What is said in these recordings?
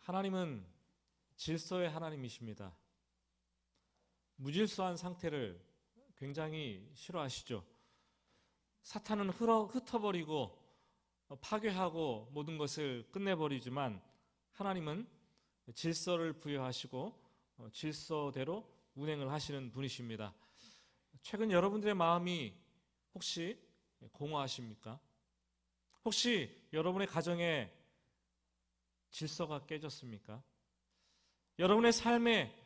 하나님은 질서의 하나님이십니다. 무질서한 상태를 굉장히 싫어하시죠. 사탄은 흩어버리고 파괴하고 모든 것을 끝내버리지만 하나님은 질서를 부여하시고 질서대로 운행을 하시는 분이십니다. 최근 여러분들의 마음이 혹시 공허하십니까? 혹시 여러분의 가정에 질서가 깨졌습니까? 여러분의 삶에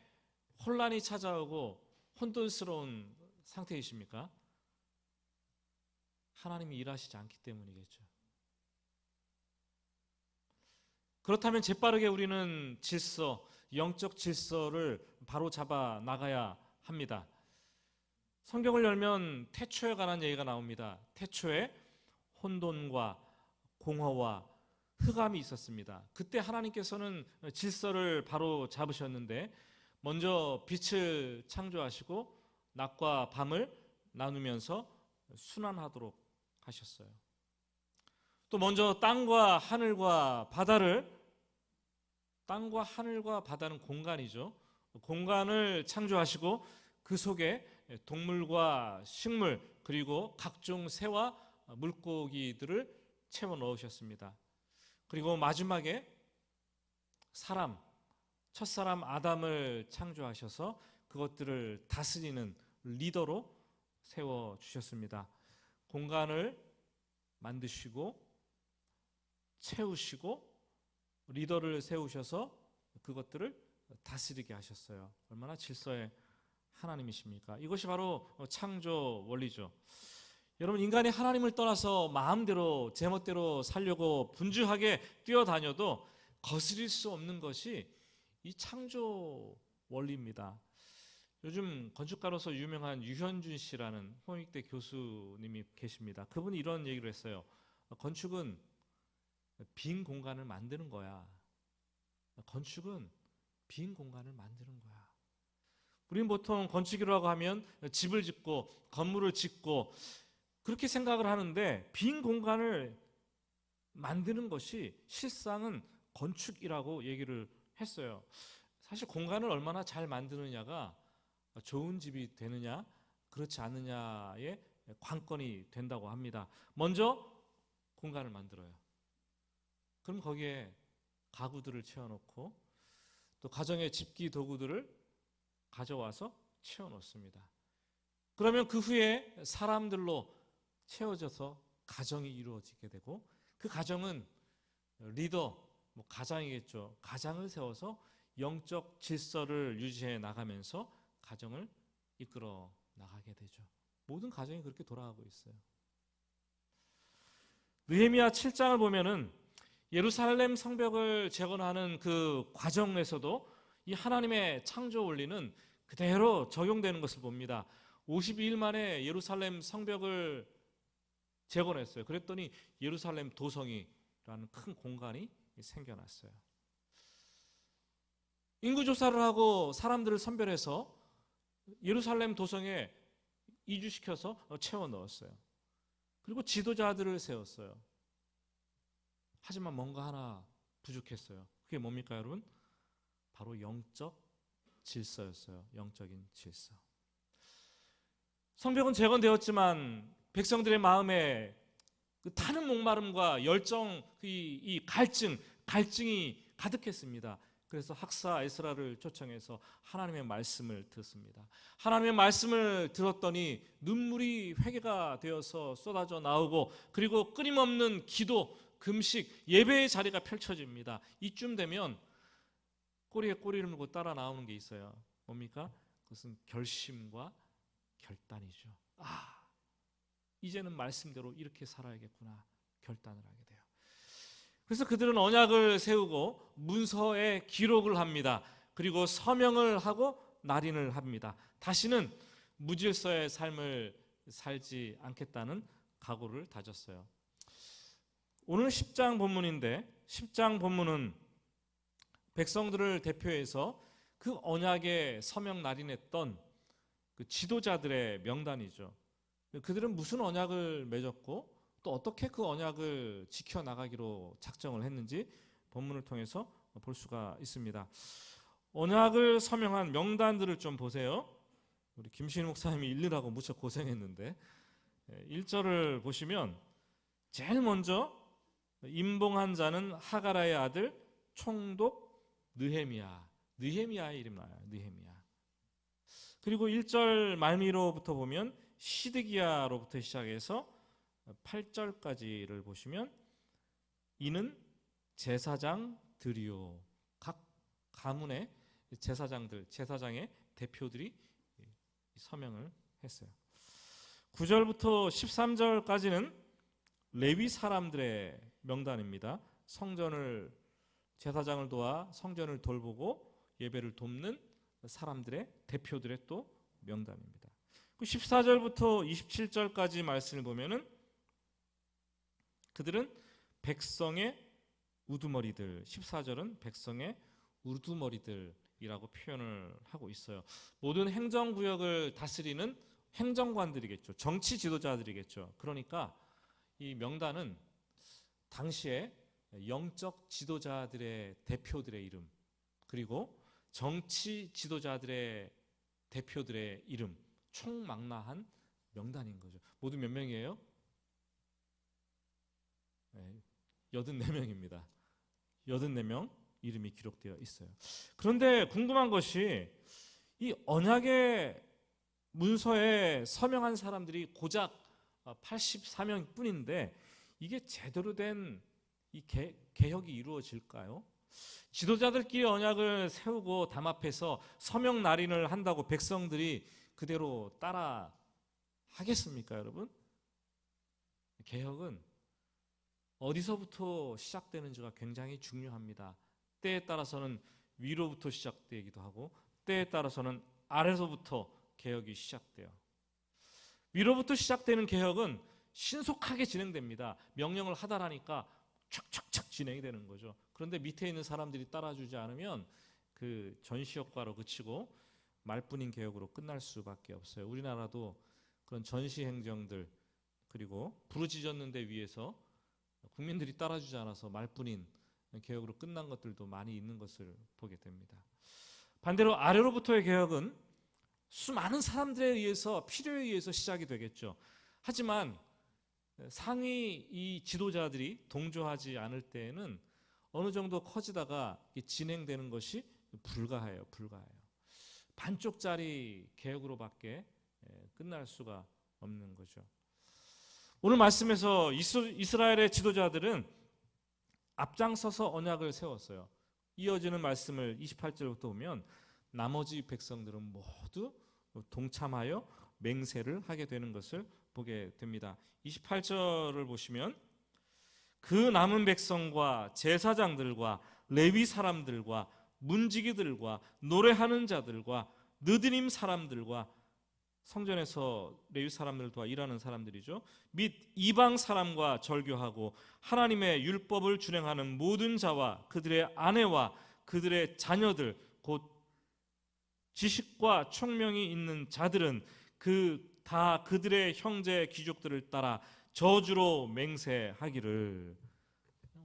혼란이 찾아오고 혼돈스러운 상태이십니까? 하나님이 일하시지 않기 때문이겠죠. 그렇다면 재빠르게 우리는 질서, 영적 질서를 바로 잡아 나가야 합니다. 성경을 열면 태초에 관한 얘기가 나옵니다. 태초에 혼돈과 공허와 흑암이 있었습니다. 그때 하나님께서는 질서를 바로 잡으셨는데 먼저 빛을 창조하시고 낮과 밤을 나누면서 순환하도록 하셨어요. 또 먼저 땅과 하늘과 바다는 공간이죠. 공간을 창조하시고 그 속에 동물과 식물 그리고 각종 새와 물고기들을 채워 넣으셨습니다. 그리고 마지막에 첫사람 아담을 창조하셔서 그것들을 다스리는 리더로 세워주셨습니다. 공간을 만드시고 채우시고 리더를 세우셔서 그것들을 다스리게 하셨어요. 얼마나 질서의 하나님이십니까? 이것이 바로 창조 원리죠. 여러분, 인간이 하나님을 떠나서 마음대로 제멋대로 살려고 분주하게 뛰어다녀도 거스릴 수 없는 것이 이 창조 원리입니다. 요즘 건축가로서 유명한 유현준 씨라는 홍익대 교수님이 계십니다. 그분이 이런 얘기를 했어요. 건축은 빈 공간을 만드는 거야. 건축은 빈 공간을 만드는 거야. 우리는 보통 건축이라고 하면 집을 짓고 건물을 짓고 그렇게 생각을 하는데 빈 공간을 만드는 것이 실상은 건축이라고 얘기를 했어요. 사실 공간을 얼마나 잘 만드느냐가 좋은 집이 되느냐 그렇지 않느냐의 관건이 된다고 합니다. 먼저 공간을 만들어요. 그럼 거기에 가구들을 채워놓고 또 가정의 집기 도구들을 가져와서 채워놓습니다. 그러면 그 후에 사람들로 채워져서 가정이 이루어지게 되고 그 가정은 리더, 가장이겠죠. 가장을 세워서 영적 질서를 유지해 나가면서 가정을 이끌어 나가게 되죠. 모든 가정이 그렇게 돌아가고 있어요. 느헤미야 7장을 보면은 예루살렘 성벽을 재건하는 그 과정에서도 이 하나님의 창조 원리는 그대로 적용되는 것을 봅니다. 52일 만에 예루살렘 성벽을 재건했어요. 그랬더니 예루살렘 도성이라는 큰 공간이 생겨났어요. 인구조사를 하고 사람들을 선별해서 예루살렘 도성에 이주시켜서 채워 넣었어요. 그리고 지도자들을 세웠어요. 하지만 뭔가 하나 부족했어요. 그게 뭡니까, 여러분? 바로 영적 질서였어요. 영적인 질서. 성벽은 재건되었지만 백성들의 마음에 그 타는 목마름과 열정, 이 갈증이 가득했습니다. 그래서 학사 에스라를 초청해서 하나님의 말씀을 듣습니다. 하나님의 말씀을 들었더니 눈물이 회개가 되어서 쏟아져 나오고 그리고 끊임없는 기도, 금식, 예배의 자리가 펼쳐집니다. 이쯤 되면 꼬리에 꼬리를 물고 따라 나오는 게 있어요. 뭡니까? 그것은 결심과 결단이죠. 이제는 말씀대로 이렇게 살아야겠구나 결단을 하게 돼요. 그래서 그들은 언약을 세우고 문서에 기록을 합니다. 그리고 서명을 하고 날인을 합니다. 다시는 무질서의 삶을 살지 않겠다는 각오를 다졌어요. 오늘 10장 본문인데 10장 본문은 백성들을 대표해서 그 언약에 서명 날인했던 그 지도자들의 명단이죠. 그들은 무슨 언약을 맺었고 또 어떻게 그 언약을 지켜나가기로 작정을 했는지 본문을 통해서 볼 수가 있습니다. 언약을 서명한 명단들을 좀 보세요. 우리 김신욱 목사님이 읽느라고 무척 고생했는데 1절을 보시면 제일 먼저 임봉한 자는 하가라의 아들 총독 느헤미야의 이름 나와요. 느헤미야. 그리고 1절 말미로부터 보면 시드기야로부터 시작해서 8절까지를 보시면 이는 제사장들이요. 각 가문의 제사장의 대표들이 서명을 했어요. 9절부터 13절까지는 레위 사람들의 명단입니다. 제사장을 도와 성전을 돌보고 예배를 돕는 사람들의 대표들의 또 명단입니다. 14절부터 27절까지 말씀을 보면은 그들은 백성의 우두머리들, 14절은 백성의 우두머리들이라고 표현을 하고 있어요. 모든 행정구역을 다스리는 행정관들이겠죠. 정치 지도자들이겠죠. 그러니까 이 명단은 당시에 영적 지도자들의 대표들의 이름, 그리고 정치 지도자들의 대표들의 이름, 총망라한 명단인 거죠. 모두 몇 명이에요? 84명입니다. 84명 이름이 기록되어 있어요. 그런데 궁금한 것이 이 언약의 문서에 서명한 사람들이 고작 84명 뿐인데 이게 제대로 된 이 개혁이 이루어질까요? 지도자들끼리 언약을 세우고 담합해서 서명 날인을 한다고 백성들이 그대로 따라 하겠습니까, 여러분? 개혁은 어디서부터 시작되는지가 굉장히 중요합니다. 때에 따라서는 위로부터 시작되기도 하고 때에 따라서는 아래서부터 개혁이 시작돼요. 위로부터 시작되는 개혁은 신속하게 진행됩니다. 명령을 하다라니까 촥촥촥 진행이 되는 거죠. 그런데 밑에 있는 사람들이 따라주지 않으면 그 전시 효과로 그치고 말뿐인 개혁으로 끝날 수밖에 없어요. 우리나라도 그런 전시 행정들 그리고 부르짖었는 데 위해서 국민들이 따라주지 않아서 말뿐인 개혁으로 끝난 것들도 많이 있는 것을 보게 됩니다. 반대로 아래로부터의 개혁은 수많은 사람들에 의해서 필요에 의해서 시작이 되겠죠. 하지만 상위 이 지도자들이 동조하지 않을 때에는 어느 정도 커지다가 진행되는 것이 불가해요. 반쪽짜리 개혁으로밖에 끝날 수가 없는 거죠. 오늘 말씀에서 이스라엘의 지도자들은 앞장서서 언약을 세웠어요. 이어지는 말씀을 28절부터 보면 나머지 백성들은 모두 동참하여 맹세를 하게 되는 것을 보게 됩니다. 28절을 보시면 그 남은 백성과 제사장들과 레위 사람들과 문지기들과 노래하는 자들과 느드림 사람들과 성전에서 레위 사람들을 도와 일하는 사람들이죠. 및 이방 사람과 절교하고 하나님의 율법을 준행하는 모든 자와 그들의 아내와 그들의 자녀들 곧 지식과 총명이 있는 자들은 다 그들의 형제 귀족들을 따라 저주로 맹세하기를.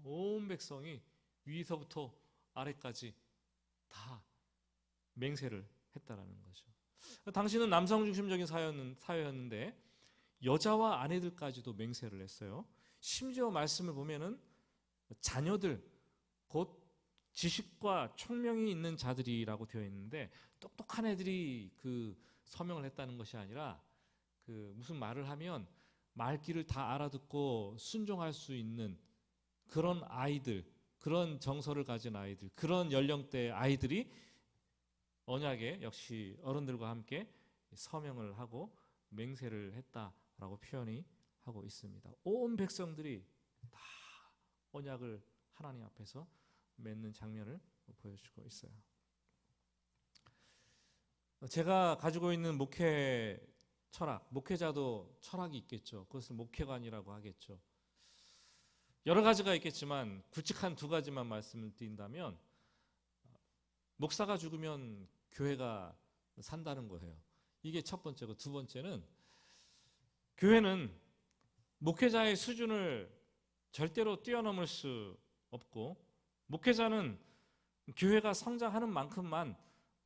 온 백성이 위에서부터 아래까지 다 맹세를 했다라는 거죠. 당시는 남성 중심적인 사회였는데 여자와 아내들까지도 맹세를 했어요. 심지어 말씀을 보면은 자녀들 곧 지식과 총명이 있는 자들이라고 되어 있는데 똑똑한 애들이 그 서명을 했다는 것이 아니라 그 무슨 말을 하면 말귀를 다 알아듣고 순종할 수 있는 그런 아이들, 그런 정서를 가진 아이들, 그런 연령대의 아이들이 언약에 역시 어른들과 함께 서명을 하고 맹세를 했다라고 표현이 하고 있습니다. 온 백성들이 다 언약을 하나님 앞에서 맺는 장면을 보여주고 있어요. 제가 가지고 있는 목회 철학, 목회자도 철학이 있겠죠. 그것을 목회관이라고 하겠죠. 여러 가지가 있겠지만 굵직한 두 가지만 말씀을 드린다면 목사가 죽으면 교회가 산다는 거예요. 이게 첫 번째고, 두 번째는 교회는 목회자의 수준을 절대로 뛰어넘을 수 없고 목회자는 교회가 성장하는 만큼만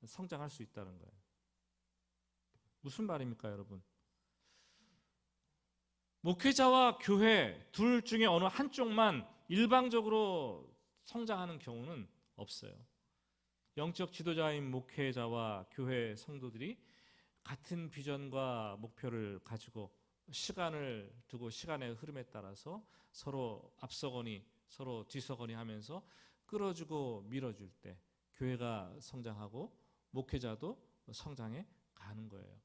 성장할 수 있다는 거예요. 무슨 말입니까, 여러분? 목회자와 교회 둘 중에 어느 한쪽만 일방적으로 성장하는 경우는 없어요. 영적 지도자인 목회자와 교회 성도들이 같은 비전과 목표를 가지고 시간을 두고 시간의 흐름에 따라서 서로 앞서거니 서로 뒤서거니 하면서 끌어주고 밀어줄 때 교회가 성장하고 목회자도 성장해 가는 거예요.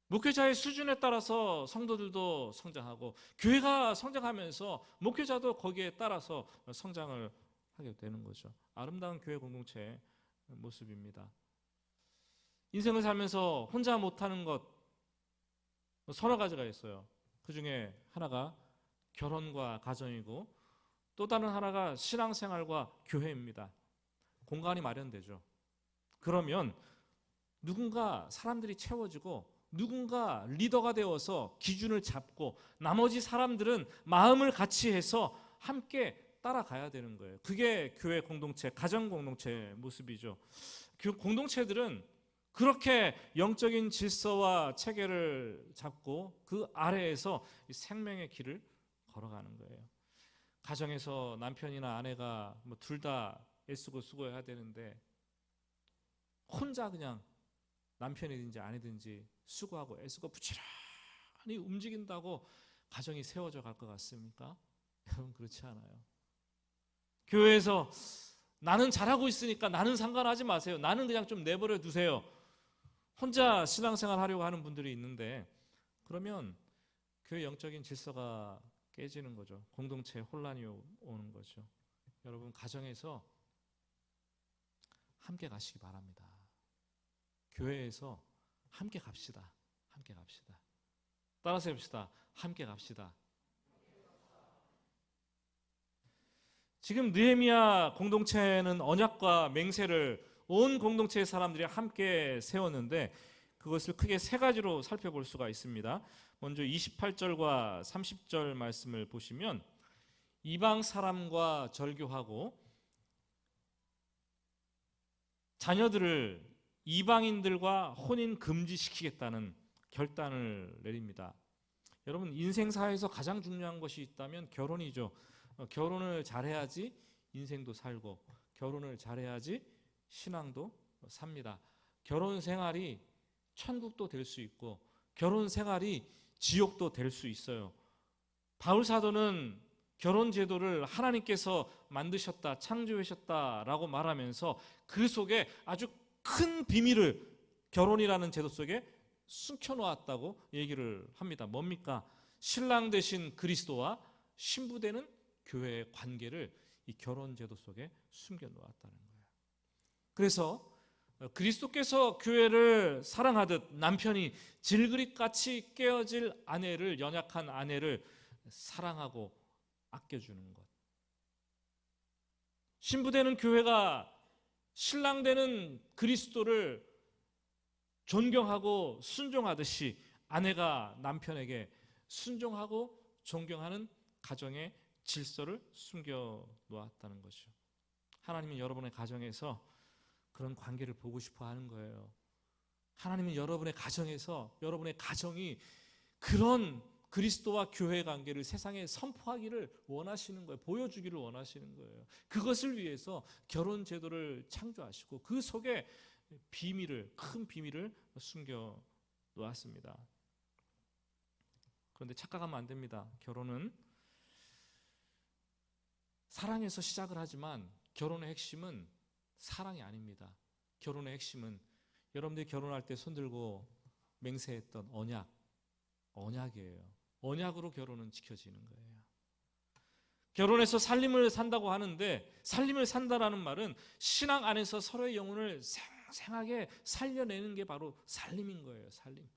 목회자의 수준에 따라서 성도들도 성장하고 교회가 성장하면서 목회자도 거기에 따라서 성장을 하게 되는 거죠. 아름다운 교회 공동체의 모습입니다. 인생을 살면서 혼자 못하는 것 서너 가지가 있어요. 그 중에 하나가 결혼과 가정이고 또 다른 하나가 신앙생활과 교회입니다. 공간이 마련되죠. 그러면 누군가 사람들이 채워지고 누군가 리더가 되어서 기준을 잡고 나머지 사람들은 마음을 같이 해서 함께 따라가야 되는 거예요. 그게 교회 공동체, 가정 공동체의 모습이죠. 공동체들은 그렇게 영적인 질서와 체계를 잡고 그 아래에서 생명의 길을 걸어가는 거예요. 가정에서 남편이나 아내가 둘 다 애쓰고 수고해야 되는데 혼자 그냥 남편이든지 아내든지 수고하고 애쓰고 부지런히 움직인다고 가정이 세워져 갈 것 같습니까? 여러분 그렇지 않아요. 교회에서 나는 잘하고 있으니까 나는 상관하지 마세요. 나는 그냥 좀 내버려 두세요. 혼자 신앙생활 하려고 하는 분들이 있는데 그러면 교회 영적인 질서가 깨지는 거죠. 공동체에 혼란이 오는 거죠. 여러분 가정에서 함께 가시기 바랍니다. 교회에서 함께 갑시다. 함께 갑시다. 따라서 해봅시다. 함께 갑시다. 지금 느헤미야 공동체는 언약과 맹세를 온 공동체의 사람들이 함께 세웠는데 그것을 크게 세 가지로 살펴볼 수가 있습니다. 먼저 28절과 30절 말씀을 보시면 이방 사람과 절교하고 자녀들을 이방인들과 혼인 금지시키겠다는 결단을 내립니다. 여러분 인생사에서 가장 중요한 것이 있다면 결혼이죠. 결혼을 잘해야지 인생도 살고 결혼을 잘해야지 신앙도 삽니다. 결혼 생활이 천국도 될 수 있고 결혼 생활이 지옥도 될 수 있어요. 바울 사도는 결혼 제도를 하나님께서 만드셨다, 창조하셨다라고 말하면서 그 속에 아주 큰 비밀을 결혼이라는 제도 속에 숨겨놓았다고 얘기를 합니다. 뭡니까? 신랑 되신 그리스도와 신부 되는 교회의 관계를 이 결혼 제도 속에 숨겨놓았다는 거예요. 그래서 그리스도께서 교회를 사랑하듯 남편이 질그릇같이 깨어질 아내를, 연약한 아내를 사랑하고 아껴주는 것. 신부 되는 교회가 신랑 되는 그리스도를 존경하고 순종하듯이 아내가 남편에게 순종하고 존경하는 가정의 질서를 숨겨 놓았다는 것이죠. 하나님은 여러분의 가정에서 그런 관계를 보고 싶어 하는 거예요. 하나님은 여러분의 가정에서 여러분의 가정이 그런 그리스도와 교회 관계를 세상에 선포하기를 원하시는 거예요. 보여주기를 원하시는 거예요. 그것을 위해서 결혼 제도를 창조하시고 그 속에 큰 비밀을 숨겨 놓았습니다. 그런데 착각하면 안 됩니다. 결혼은 사랑에서 시작을 하지만 결혼의 핵심은 사랑이 아닙니다. 결혼의 핵심은 여러분들이 결혼할 때 손들고 맹세했던 언약이에요. 언약으로 결혼은 지켜지는 거예요. 결혼해서 살림을 산다고 하는데 살림을 산다라는 말은 신앙 안에서 서로의 영혼을 생생하게 살려내는 게 바로 살림인 거예요. 살림.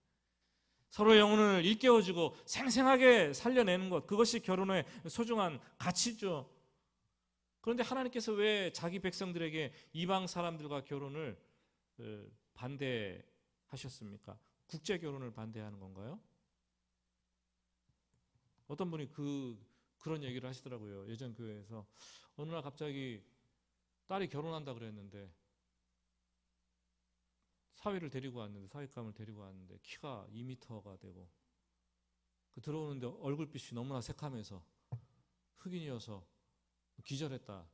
서로의 영혼을 일깨워주고 생생하게 살려내는 것, 그것이 결혼의 소중한 가치죠. 그런데 하나님께서 왜 자기 백성들에게 이방 사람들과 결혼을 반대하셨습니까? 국제 결혼을 반대하는 건가요? 어떤 분이 그런 얘기를 하시더라고요. 예전 교회에서 어느 날 갑자기 딸이 결혼한다 그랬는데 사위감을 데리고 왔는데 키가 2m가 되고 들어오는데 얼굴빛이 너무나 새카매서 흑인이어서 기절했다.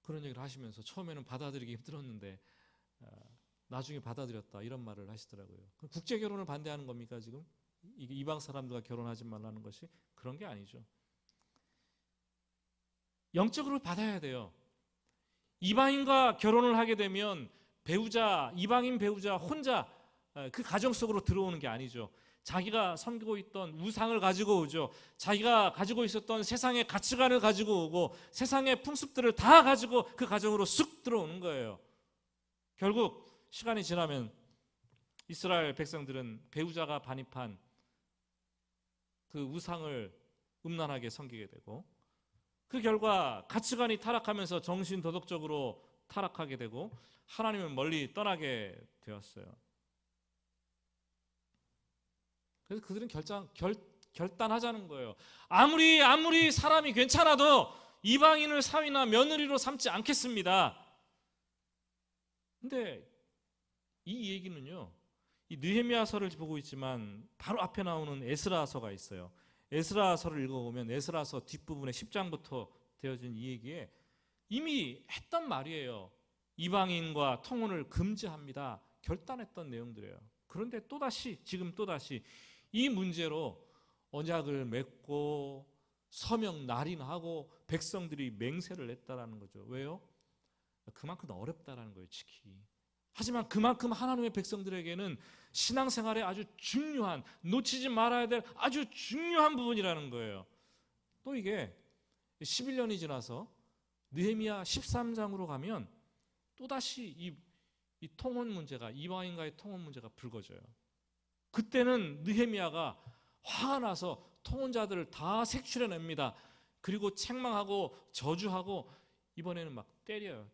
그런 얘기를 하시면서 처음에는 받아들이기 힘들었는데 나중에 받아들였다. 이런 말을 하시더라고요. 국제 결혼을 반대하는 겁니까 지금? 이방 사람들과 결혼하지 말라는 것이? 그런 게 아니죠. 영적으로 받아야 돼요. 이방인과 결혼을 하게 되면 이방인 배우자 혼자 그 가정 속으로 들어오는 게 아니죠. 자기가 섬기고 있던 우상을 가지고 오죠. 자기가 가지고 있었던 세상의 가치관을 가지고 오고 세상의 풍습들을 다 가지고 그 가정으로 쑥 들어오는 거예요. 결국 시간이 지나면 이스라엘 백성들은 배우자가 반입한 그 우상을 음란하게 섬기게 되고 그 결과 가치관이 타락하면서 정신 도덕적으로 타락하게 되고 하나님을 멀리 떠나게 되었어요. 그래서 그들은 결단하자는 거예요. 아무리 사람이 괜찮아도 이방인을 사위나 며느리로 삼지 않겠습니다. 근데 이 얘기는요, 이 느헤미야서를 보고 있지만 바로 앞에 나오는 에스라서가 있어요. 에스라서를 읽어보면 에스라서 뒷부분에 10장부터 되어진 이 얘기에 이미 했던 말이에요. 이방인과 통혼을 금지합니다. 결단했던 내용들이에요. 그런데 지금 또다시 이 문제로 언약을 맺고 서명 날인하고 백성들이 맹세를 했다라는 거죠. 왜요? 그만큼 어렵다라는 거예요, 지키기. 하지만 그만큼 하나님의 백성들에게는 신앙생활에 아주 중요한, 놓치지 말아야 될 아주 중요한 부분이라는 거예요. 또 이게 11년이 지나서 느헤미야 13장으로 가면 또다시 이 통혼 문제가, 이방인과의 통혼 문제가 불거져요. 그때는 느헤미야가 화가 나서 통혼자들을 다 색출해냅니다. 그리고 책망하고 저주하고 이번에는 막 때려.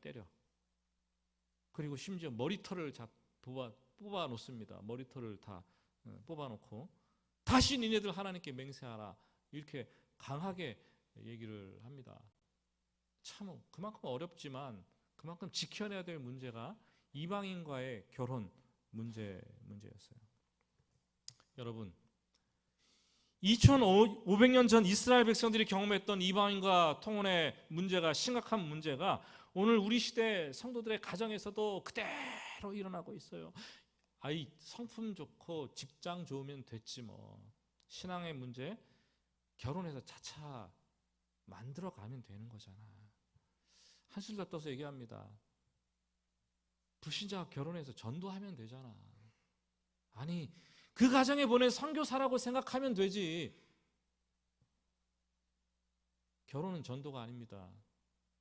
그리고 심지어 머리털을 뽑아 놓습니다. 머리털을 다 뽑아 놓고 다시 니네들 하나님께 맹세하라. 이렇게 강하게 얘기를 합니다. 참 그만큼 어렵지만 그만큼 지켜내야 될 문제가 이방인과의 결혼 문제였어요. 여러분, 2500년 전 이스라엘 백성들이 경험했던 이방인과 통혼의 문제가, 심각한 문제가 오늘 우리 시대 성도들의 가정에서도 그대로 일어나고 있어요. 성품 좋고 직장 좋으면 됐지 뭐. 신앙의 문제 결혼해서 차차 만들어가면 되는 거잖아. 한술 더 떠서 얘기합니다. 불신자가 결혼해서 전도하면 되잖아. 아니, 그 가정에 보낸 선교사라고 생각하면 되지. 결혼은 전도가 아닙니다.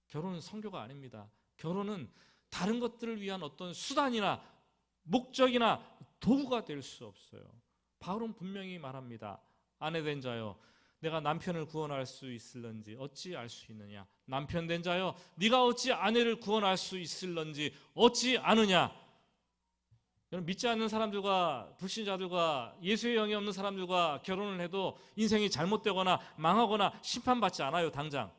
결혼은 선교가 아닙니다. 결혼은 다른 것들을 위한 어떤 수단이나 목적이나 도구가 될 수 없어요. 바울은 분명히 말합니다. 아내된 자여, 내가 남편을 구원할 수 있을런지 어찌 알 수 있느냐. 남편 된 자여, 네가 어찌 아내를 구원할 수 있을런지 어찌 아느냐. 여러분, 믿지 않는 사람들과 불신자들과 예수의 영이 없는 사람들과 결혼을 해도 인생이 잘못되거나 망하거나 심판받지 않아요, 당장.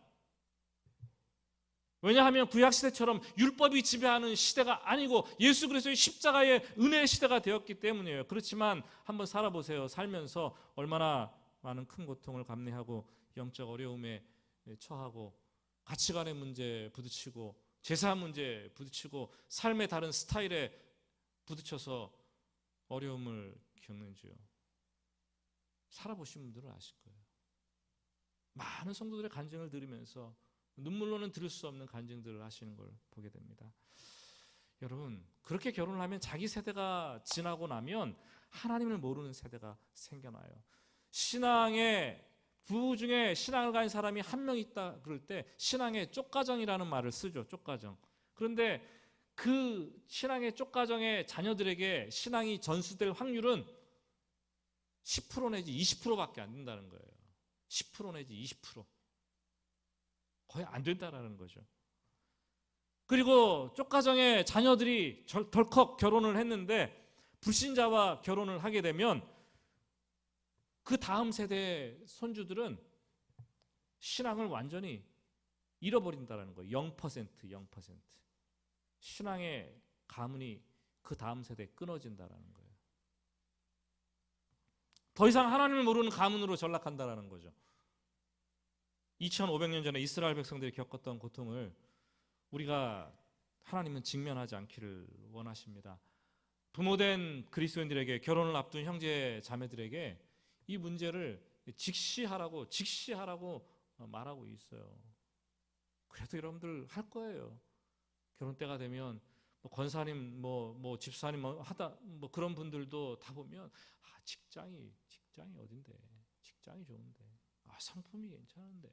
왜냐하면 구약시대처럼 율법이 지배하는 시대가 아니고 예수 그리스도의 십자가의 은혜의 시대가 되었기 때문이에요. 그렇지만 한번 살아보세요. 살면서 얼마나 많은 큰 고통을 감내하고 영적 어려움에 처하고 가치관의 문제에 부딪히고 제사 문제에 부딪히고 삶의 다른 스타일에 부딪혀서 어려움을 겪는지요. 살아보신 분들은 아실 거예요. 많은 성도들의 간증을 들으면서 눈물로는 들을 수 없는 간증들을 하시는 걸 보게 됩니다. 여러분, 그렇게 결혼을 하면 자기 세대가 지나고 나면 하나님을 모르는 세대가 생겨나요. 신앙의 부부 중에 신앙을 가진 사람이 한 명 있다 그럴 때 신앙의 쪽가정이라는 말을 쓰죠. 쪽가정. 그런데 그 신앙의 쪽가정의 자녀들에게 신앙이 전수될 확률은 10% 내지 20%밖에 안 된다는 거예요. 10% 내지 20%. 거의 안 된다라는 거죠. 그리고 쪽가정의 자녀들이 덜컥 결혼을 했는데 불신자와 결혼을 하게 되면 그 다음 세대의 손주들은 신앙을 완전히 잃어버린다라는 거예요. 0%. 신앙의 가문이 그 다음 세대에 끊어진다라는 거예요. 더 이상 하나님을 모르는 가문으로 전락한다라는 거죠. 2500년 전에 이스라엘 백성들이 겪었던 고통을 우리가 하나님은 직면하지 않기를 원하십니다. 부모된 그리스도인들에게, 결혼을 앞둔 형제 자매들에게 이 문제를 직시하라고 말하고 있어요. 그래도 여러분들 할 거예요. 결혼 때가 되면 권사님, 집사님 그런 분들도 다 보면 직장이 어딘데, 직장이 좋은데, 성품이 괜찮은데,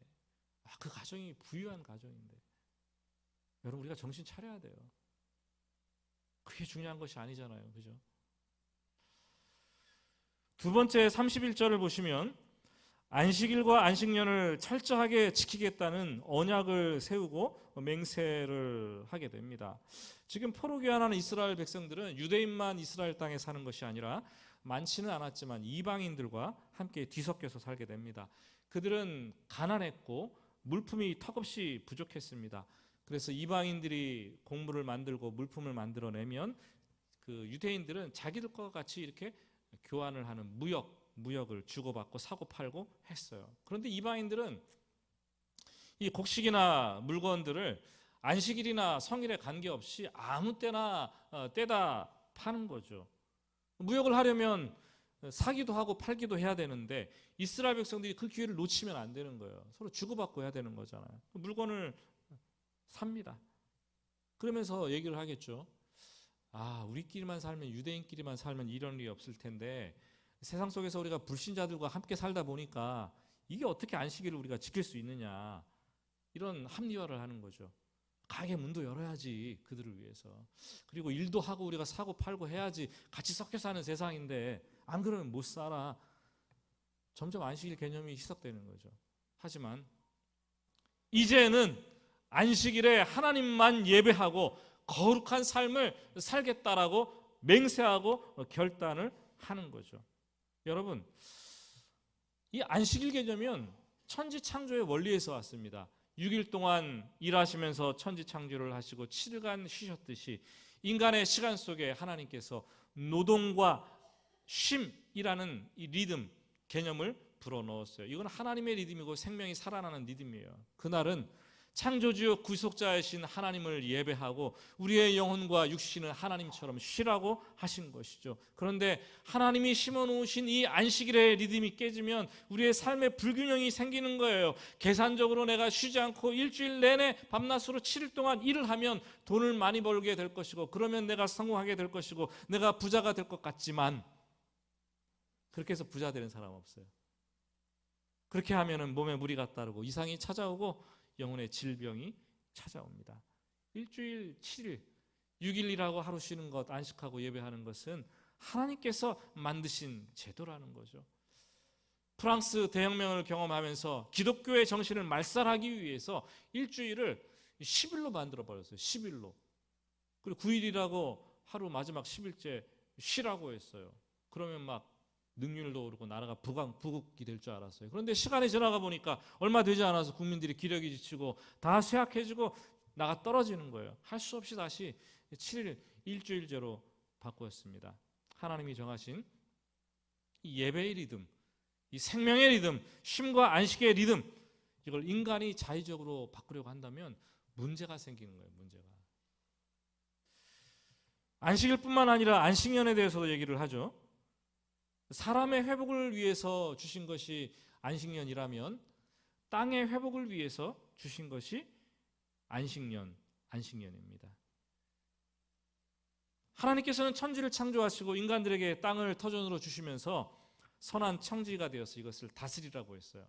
그 가정이 부유한 가정인데. 여러분, 우리가 정신 차려야 돼요. 그게 중요한 것이 아니잖아요, 그죠? 두 번째 31절을 보시면 안식일과 안식년을 철저하게 지키겠다는 언약을 세우고 맹세를 하게 됩니다. 지금 포로귀환하는 이스라엘 백성들은 유대인만 이스라엘 땅에 사는 것이 아니라 많지는 않았지만 이방인들과 함께 뒤섞여서 살게 됩니다. 그들은 가난했고 물품이 턱없이 부족했습니다. 그래서 이방인들이 곡물을 만들고 물품을 만들어내면 그 유대인들은 자기들과 같이 이렇게 교환을 하는 무역을 주고받고 사고 팔고 했어요. 그런데 이방인들은 이 곡식이나 물건들을 안식일이나 성일에 관계없이 아무 때나 떼다 파는 거죠. 무역을 하려면 사기도 하고 팔기도 해야 되는데 이스라엘 백성들이 그 기회를 놓치면 안 되는 거예요. 서로 주고받고 해야 되는 거잖아요. 물건을 삽니다. 그러면서 얘기를 하겠죠. 우리끼리만 살면, 유대인끼리만 살면 이런 일이 없을 텐데 세상 속에서 우리가 불신자들과 함께 살다 보니까 이게 어떻게 안식일을 우리가 지킬 수 있느냐, 이런 합리화를 하는 거죠. 가게 문도 열어야지, 그들을 위해서. 그리고 일도 하고 우리가 사고 팔고 해야지, 같이 섞여 사는 세상인데 안 그러면 못 살아. 점점 안식일 개념이 희석되는 거죠. 하지만 이제는 안식일에 하나님만 예배하고 거룩한 삶을 살겠다라고 맹세하고 결단을 하는 거죠. 여러분, 이 안식일 개념은 천지창조의 원리에서 왔습니다. 6일 동안 일하시면서 천지창조를 하시고 7일간 쉬셨듯이 인간의 시간 속에 하나님께서 노동과 쉼이라는 이 리듬 개념을 불어넣었어요. 이건 하나님의 리듬이고 생명이 살아나는 리듬이에요. 그날은 창조주 구속자이신 하나님을 예배하고 우리의 영혼과 육신은 하나님처럼 쉬라고 하신 것이죠. 그런데 하나님이 심어놓으신 이 안식일의 리듬이 깨지면 우리의 삶에 불균형이 생기는 거예요. 계산적으로 내가 쉬지 않고 일주일 내내 밤낮으로 7일 동안 일을 하면 돈을 많이 벌게 될 것이고, 그러면 내가 성공하게 될 것이고, 내가 부자가 될 것 같지만 그렇게 해서 부자 되는 사람 없어요. 그렇게 하면은 몸에 무리가 따르고 이상이 찾아오고 영혼의 질병이 찾아옵니다. 일주일 7일, 6일이라고 하루 쉬는 것, 안식하고 예배하는 것은 하나님께서 만드신 제도라는 거죠. 프랑스 대혁명을 경험하면서 기독교의 정신을 말살하기 위해서 일주일을 10일로 만들어 버렸어요. 10일로. 그리고 9일이라고 하루 마지막 10일째 쉬라고 했어요. 그러면 막 능률도 오르고 나라가 부국이 될 줄 알았어요. 그런데 시간이 지나가 보니까 얼마 되지 않아서 국민들이 기력이 지치고 다 쇠약해지고 나가 떨어지는 거예요. 할 수 없이 다시 7일 일주일제로 바꾸었습니다. 하나님이 정하신 이 예배의 리듬, 이 생명의 리듬, 쉼과 안식의 리듬, 이걸 인간이 자의적으로 바꾸려고 한다면 문제가 생기는 거예요. 문제가. 안식일뿐만 아니라 안식년에 대해서도 얘기를 하죠. 사람의 회복을 위해서 주신 것이 안식년이라면 땅의 회복을 위해서 주신 것이 안식년입니다. 하나님께서는 천지를 창조하시고 인간들에게 땅을 터전으로 주시면서 선한 청지가 되어서 이것을 다스리라고 했어요.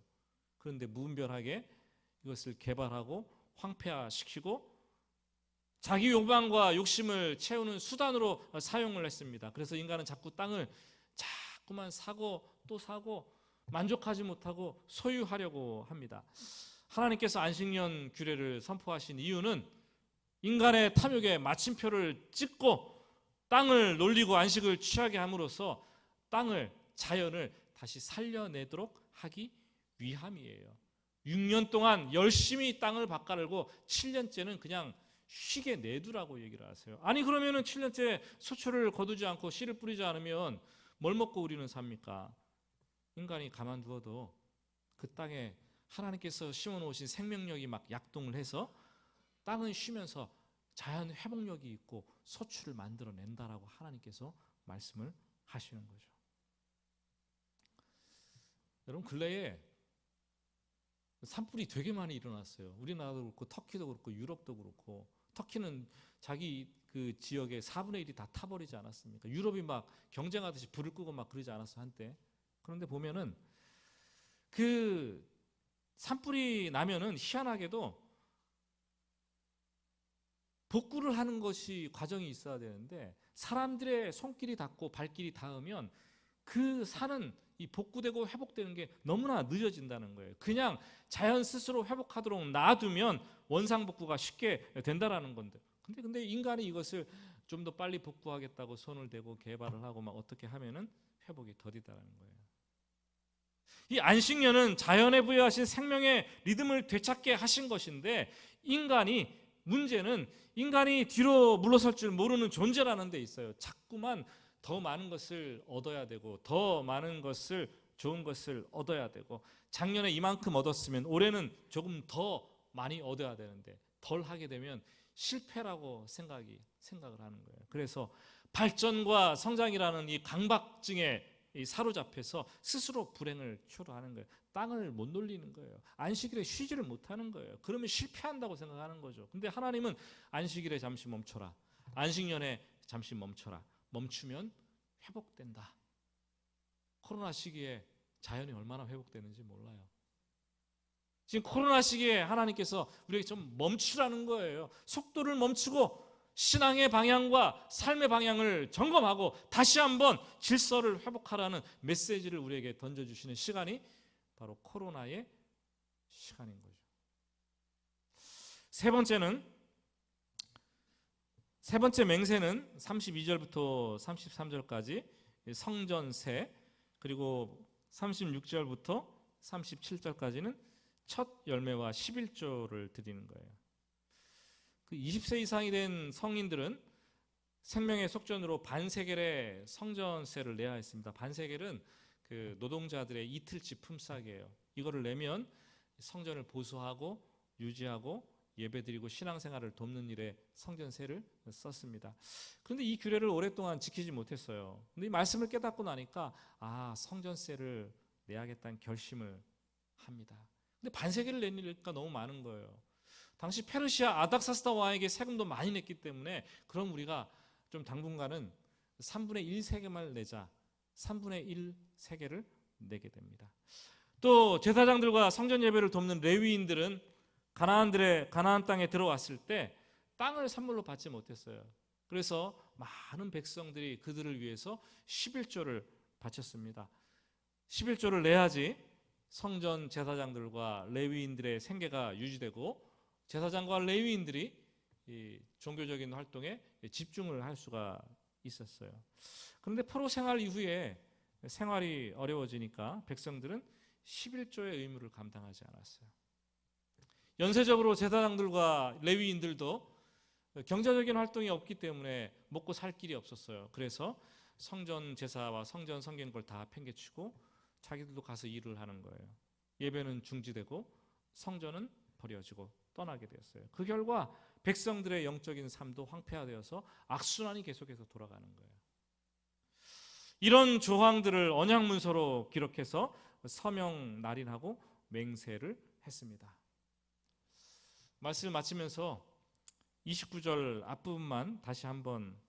그런데 무분별하게 이것을 개발하고 황폐화시키고 자기 욕망과 욕심을 채우는 수단으로 사용을 했습니다. 그래서 인간은 자꾸 땅을 자꾸만 사고 또 사고 만족하지 못하고 소유하려고 합니다. 하나님께서 안식년 규례를 선포하신 이유는 인간의 탐욕에 마침표를 찍고 땅을 놀리고 안식을 취하게 함으로써 자연을 다시 살려내도록 하기 위함이에요. 6년 동안 열심히 땅을 바꿔알고 7년째는 그냥 쉬게 내두라고 얘기를 하세요. 아니 그러면은 7년째 소출을 거두지 않고 씨를 뿌리지 않으면 뭘 먹고 우리는 삽니까? 인간이 가만두어도 그 땅에 하나님께서 심어놓으신 생명력이 막 약동을 해서 땅은 쉬면서 자연 회복력이 있고 소출을 만들어낸다라고 하나님께서 말씀을 하시는 거죠. 여러분 근래에 산불이 되게 많이 일어났어요. 우리나라도 그렇고 터키도 그렇고 유럽도 그렇고. 터키는 자기 그 지역의 4분의 1이 다 타버리지 않았습니까? 유럽이 막 경쟁하듯이 불을 끄고 막 그러지 않았어 한때. 그런데 보면은 그 산불이 나면은 희한하게도 복구를 하는 것이 과정이 있어야 되는데 사람들의 손길이 닿고 발길이 닿으면 그 산은 이 복구되고 회복되는 게 너무나 늦어진다는 거예요. 그냥 자연 스스로 회복하도록 놔두면 원상복구가 쉽게 된다라는 건데. 근데 인간이 이것을 좀 더 빨리 복구하겠다고 손을 대고 개발을 하고 막 어떻게 하면은 회복이 더디다라는 거예요. 이 안식년은 자연에 부여하신 생명의 리듬을 되찾게 하신 것인데 문제는 인간이 뒤로 물러설 줄 모르는 존재라는 데 있어요. 자꾸만 더 많은 것을 얻어야 되고 더 많은 것을 좋은 것을 얻어야 되고 작년에 이만큼 얻었으면 올해는 조금 더 많이 얻어야 되는데 덜 하게 되면 실패라고 생각을 하는 거예요. 그래서 발전과 성장이라는 이 강박증에 사로잡혀서 스스로 불행을 초래하는 거예요. 땅을 못 놀리는 거예요. 안식일에 쉬지를 못하는 거예요. 그러면 실패한다고 생각하는 거죠. 근데 하나님은 안식일에 잠시 멈춰라. 안식년에 잠시 멈춰라. 멈추면 회복된다. 코로나 시기에 자연이 얼마나 회복되는지 몰라요. 지금 코로나 시기에 하나님께서 우리에게 좀 멈추라는 거예요. 속도를 멈추고 신앙의 방향과 삶의 방향을 점검하고 다시 한번 질서를 회복하라는 메시지를 우리에게 던져주시는 시간이 바로 코로나의 시간인 거죠. 세 번째 맹세는 32절부터 33절까지 성전세, 그리고 36절부터 37절까지는 첫 열매와 11조를 드리는 거예요. 그 20세 이상이 된 성인들은 생명의 속전으로 반세겔의 성전세를 내야 했습니다. 반세겔은 그 노동자들의 이틀치 품삯이에요. 이거를 내면 성전을 보수하고 유지하고 예배드리고 신앙생활을 돕는 일에 성전세를 썼습니다. 그런데 이 규례를 오랫동안 지키지 못했어요. 근데 이 말씀을 깨닫고 나니까 성전세를 내야겠다는 결심을 합니다. 근데 반세겔을 내니까 너무 많은 거예요. 당시 페르시아 아닥사스다 왕에게 세금도 많이 냈기 때문에 그럼 우리가 좀 당분간은 3분의 1 세금을 내자. 3분의 1 세겔을 내게 됩니다. 또 제사장들과 성전 예배를 돕는 레위인들은 가나안 땅에 들어왔을 때 땅을 선물로 받지 못했어요. 그래서 많은 백성들이 그들을 위해서 11조를 바쳤습니다. 11조를 내야지 성전 제사장들과 레위인들의 생계가 유지되고 제사장과 레위인들이 이 종교적인 활동에 집중을 할 수가 있었어요. 그런데 포로 생활 이후에 생활이 어려워지니까 백성들은 11조의 의무를 감당하지 않았어요. 연쇄적으로 제사장들과 레위인들도 경제적인 활동이 없기 때문에 먹고 살 길이 없었어요. 그래서 성전 제사와 성전 섬기는 걸 다 팽개치고 자기들도 가서 일을 하는 거예요. 예배는 중지되고 성전은 버려지고 떠나게 되었어요. 그 결과 백성들의 영적인 삶도 황폐화되어서 악순환이 계속해서 돌아가는 거예요. 이런 조항들을 언약문서로 기록해서 서명 날인하고 맹세를 했습니다. 말씀을 마치면서 29절 앞부분만 다시 한번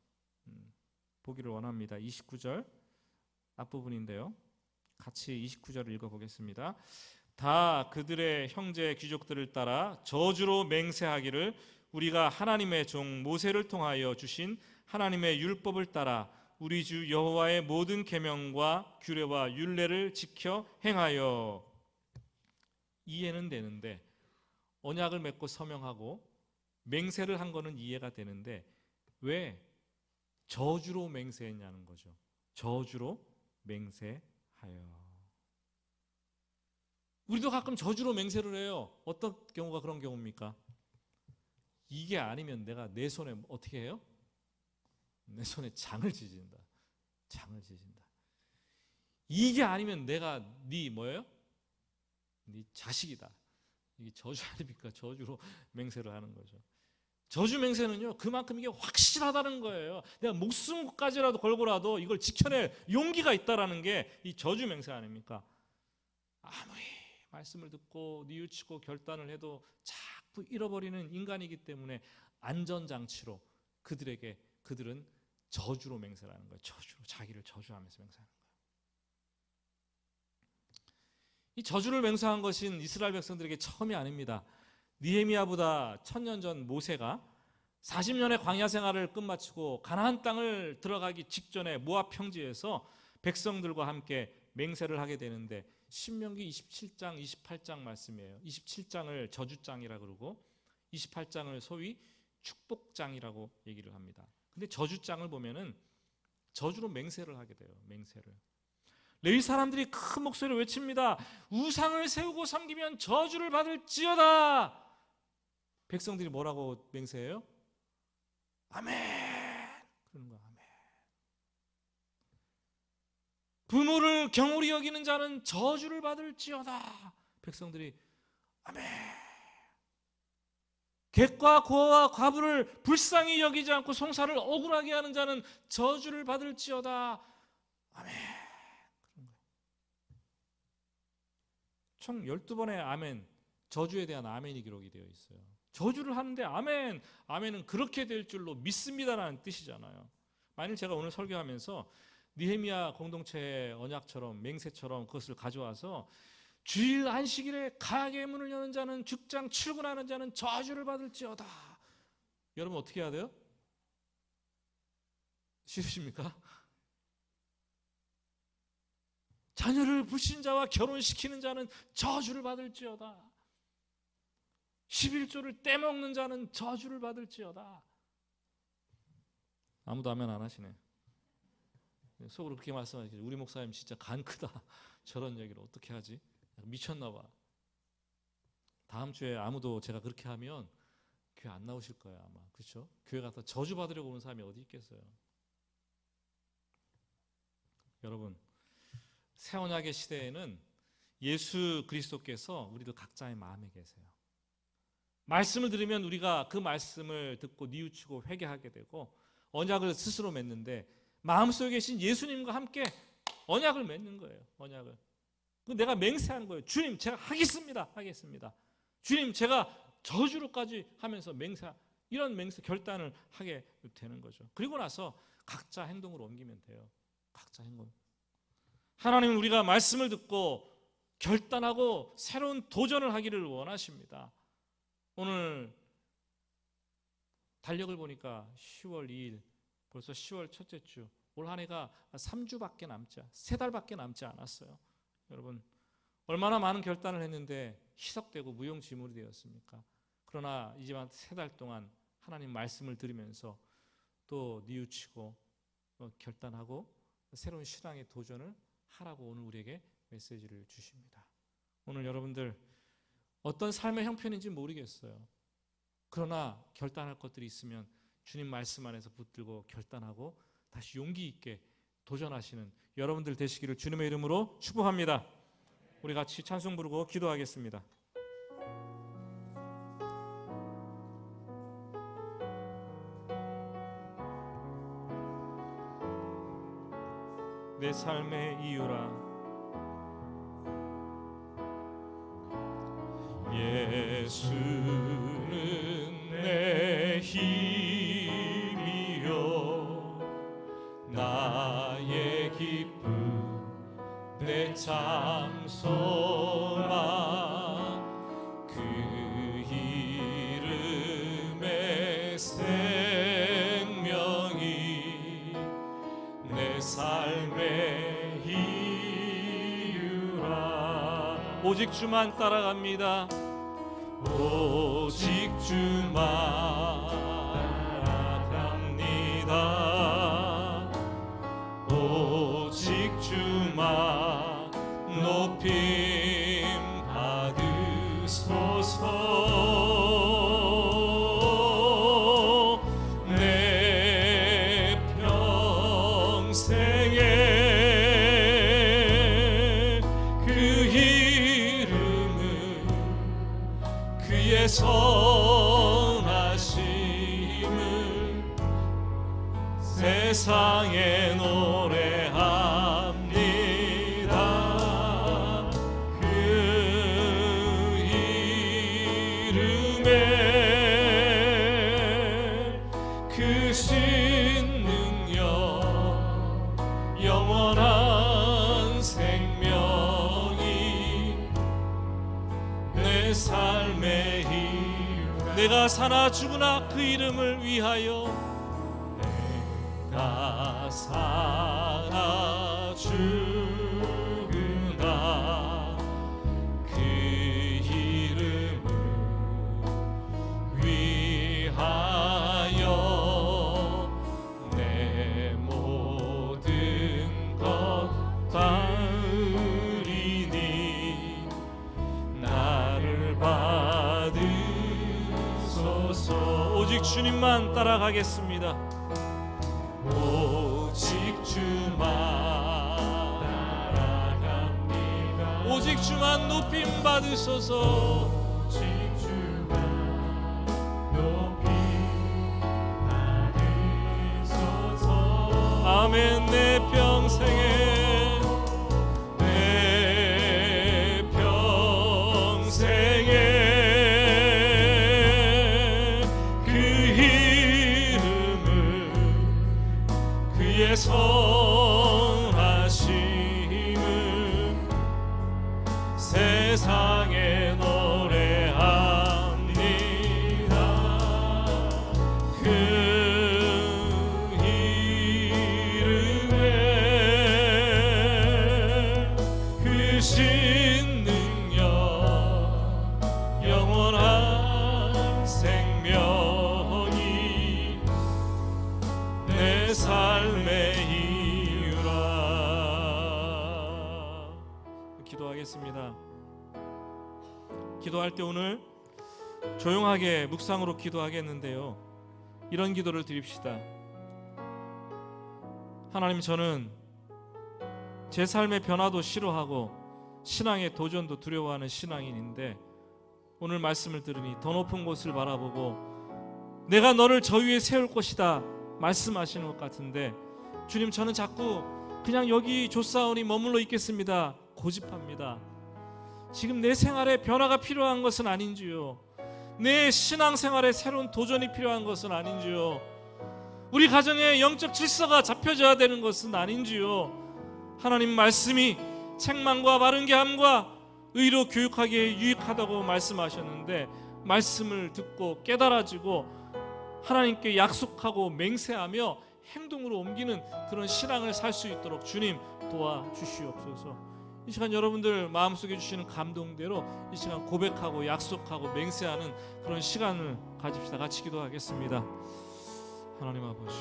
보기를 원합니다. 29절 앞부분인데요. 같이 29절을 읽어보겠습니다. 다 그들의 형제 귀족들을 따라 저주로 맹세하기를 우리가 하나님의 종 모세를 통하여 주신 하나님의 율법을 따라 우리 주 여호와의 모든 계명과 규례와 율례를 지켜 행하여. 이해는 되는데 언약을 맺고 서명하고 맹세를 한 거는 이해가 되는데 왜 저주로 맹세했냐는 거죠. 저주로 맹세하여. 우리도 가끔 저주로 맹세를 해요. 어떤 경우가 그런 경우입니까? 이게 아니면 내가 내 손에 어떻게 해요? 내 손에 장을 지진다. 장을 지진다. 이게 아니면 내가 네 뭐예요? 네 자식이다. 이게 저주 아닙니까? 저주로 맹세를 하는 거죠. 저주 맹세는요, 그만큼 이게 확실하다는 거예요. 내가 목숨까지라도 걸고라도 이걸 지켜낼 용기가 있다라는 게 이 저주 맹세 아닙니까? 아무리 말씀을 듣고 뉘우치고 결단을 해도 자꾸 잃어버리는 인간이기 때문에 안전장치로 그들은 저주로 맹세를 하는 거예요. 저주로, 자기를 저주하면서 맹세하는 거예요. 이 저주를 맹세한 것은 이스라엘 백성들에게 처음이 아닙니다. 느헤미야보다 1000년 전 모세가 40년의 광야 생활을 끝마치고 가나안 땅을 들어가기 직전에 모압 평지에서 백성들과 함께 맹세를 하게 되는데, 신명기 27장, 28장 말씀이에요. 27장을 저주장이라고 그러고 28장을 소위 축복장이라고 얘기를 합니다. 근데 저주장을 보면은 저주로 맹세를 하게 돼요. 맹세를. 레위 사람들이 큰 목소리로 외칩니다. 우상을 세우고 섬기면 저주를 받을지어다. 백성들이 뭐라고 맹세해요? 아멘. 그러는 거야. 아멘. 부모를 경홀히 여기는 자는 저주를 받을지어다. 백성들이 아멘. 객과 고아와 과부를 불쌍히 여기지 않고 송사를 억울하게 하는 자는 저주를 받을지어다. 아멘. 총 12번의 아멘, 저주에 대한 아멘이 기록이 되어 있어요. 저주를 하는데 아멘, 아멘은 그렇게 될 줄로 믿습니다라는 뜻이잖아요. 만일 제가 오늘 설교하면서 느헤미야 공동체의 언약처럼 맹세처럼 그것을 가져와서 주일 안식일에 가게의 문을 여는 자는, 직장 출근하는 자는 저주를 받을지어다. 여러분 어떻게 해야 돼요? 싫으십니까? 자녀를 불신자와 결혼시키는 자는 저주를 받을지어다. 11조를 떼먹는 자는 저주를 받을지어다. 아무도 아멘 안 하시네. 속으로 그렇게 말씀하시죠. 우리 목사님 진짜 간 크다. 저런 얘기를 어떻게 하지? 미쳤나 봐. 다음 주에 아무도 제가 그렇게 하면 교회 안 나오실 거예요 아마. 그렇죠? 교회 가서 저주 받으려고 오는 사람이 어디 있겠어요. 여러분, 새 언약의 시대에는 예수 그리스도께서 우리도 각자의 마음에 계세요. 말씀을 들으면 우리가 그 말씀을 듣고 뉘우치고 회개하게 되고 언약을 스스로 맺는데, 마음속에 계신 예수님과 함께 언약을 맺는 거예요. 언약을. 내가 맹세하는 거예요. 주님, 제가 하겠습니다. 주님, 제가 저주로까지 하면서 이런 맹세 결단을 하게 되는 거죠. 그리고 나서 각자 행동으로 옮기면 돼요. 각자 행동. 하나님은 우리가 말씀을 듣고 결단하고 새로운 도전을 하기를 원하십니다. 오늘 달력을 보니까 10월 2일, 벌써 10월 첫째 주, 올 한 해가 3주밖에 남지, 3달밖에 남지 않았어요. 여러분, 얼마나 많은 결단을 했는데 희석되고 무용지물이 되었습니까? 그러나 이제 3달 동안 하나님 말씀을 들으면서 또 뉘우치고 결단하고 새로운 신앙의 도전을 하라고 오늘 우리에게 메시지를 주십니다. 오늘 여러분들 어떤 삶의 형편인지 모르겠어요. 그러나 결단할 것들이 있으면 주님 말씀 안에서 붙들고 결단하고 다시 용기 있게 도전하시는 여러분들 되시기를 주님의 이름으로 축복합니다. 우리 같이 찬송 부르고 기도하겠습니다. 내 삶의 이유라 예수는 내 힘이요 나의 기쁨 내 참 소망 그 이름의 생명이 내 삶의 이유라. 오직 주만 따라갑니다. 오직 주만 따라갑니다. 오직 주만 높임받네. 세상에 노래합니다. 그 이름에 크신 능력 영원한 생명이 내 삶의 이유라. 내가 사나 죽으나 그 이름을 위하여 내가 사나 죽으나 그 이름을 위하여 내 모든 것 바으리니 나를 받으소서. 오직 주님만 따라가겠습니다. 오직 주만 따라갑니다. 오직 주만 높임 받으소서. 오직 주만 높임 받으소서. 아멘. 내 평생에 내 평생에 그 이름을 그의 선하심은 세상에 노래합니다. 그 이름에 크신 능력 영원한 생명이 내 삶의 이유라. 기도하겠습니다. 기도할 때 오늘 조용하게 묵상으로 기도하겠는데요, 이런 기도를 드립시다. 하나님, 저는 제 삶의 변화도 싫어하고 신앙의 도전도 두려워하는 신앙인인데 오늘 말씀을 들으니 더 높은 곳을 바라보고 내가 너를 저 위에 세울 것이다 말씀하시는 것 같은데, 주님, 저는 자꾸 그냥 여기 조사원이 머물러 있겠습니다 고집합니다. 지금 내 생활에 변화가 필요한 것은 아닌지요, 내 신앙생활에 새로운 도전이 필요한 것은 아닌지요, 우리 가정에 영적 질서가 잡혀져야 되는 것은 아닌지요. 하나님 말씀이 책망과 바른 계함과 의로 교육하기에 유익하다고 말씀하셨는데, 말씀을 듣고 깨달아지고 하나님께 약속하고 맹세하며 행동으로 옮기는 그런 신앙을 살 수 있도록 주님 도와주시옵소서. 이 시간 여러분들 마음속에 주시는 감동대로 이 시간 고백하고 약속하고 맹세하는 그런 시간을 가집시다. 같이 기도하겠습니다. 하나님 아버지,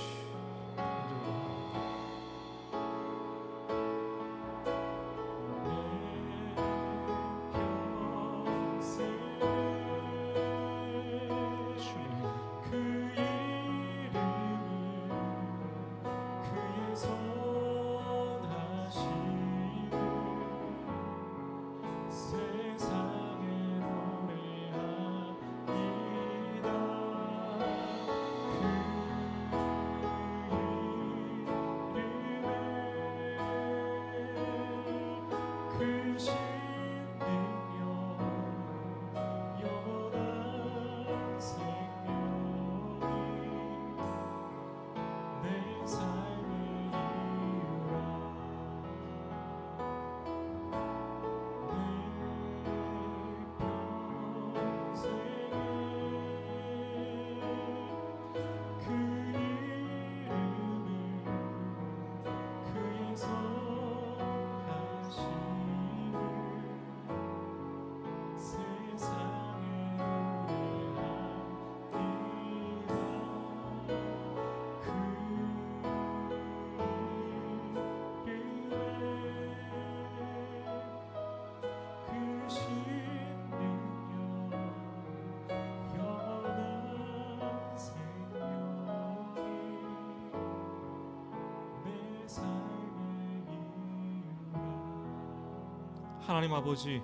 하나님 아버지,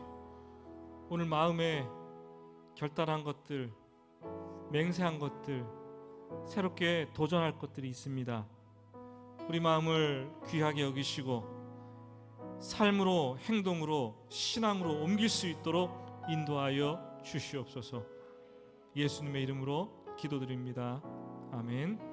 오늘 마음에 결단한 것들, 맹세한 것들, 새롭게 도전할 것들이 있습니다. 우리 마음을 귀하게 여기시고 삶으로, 행동으로, 신앙으로 옮길 수 있도록 인도하여 주시옵소서. 예수님의 이름으로 기도드립니다. 아멘.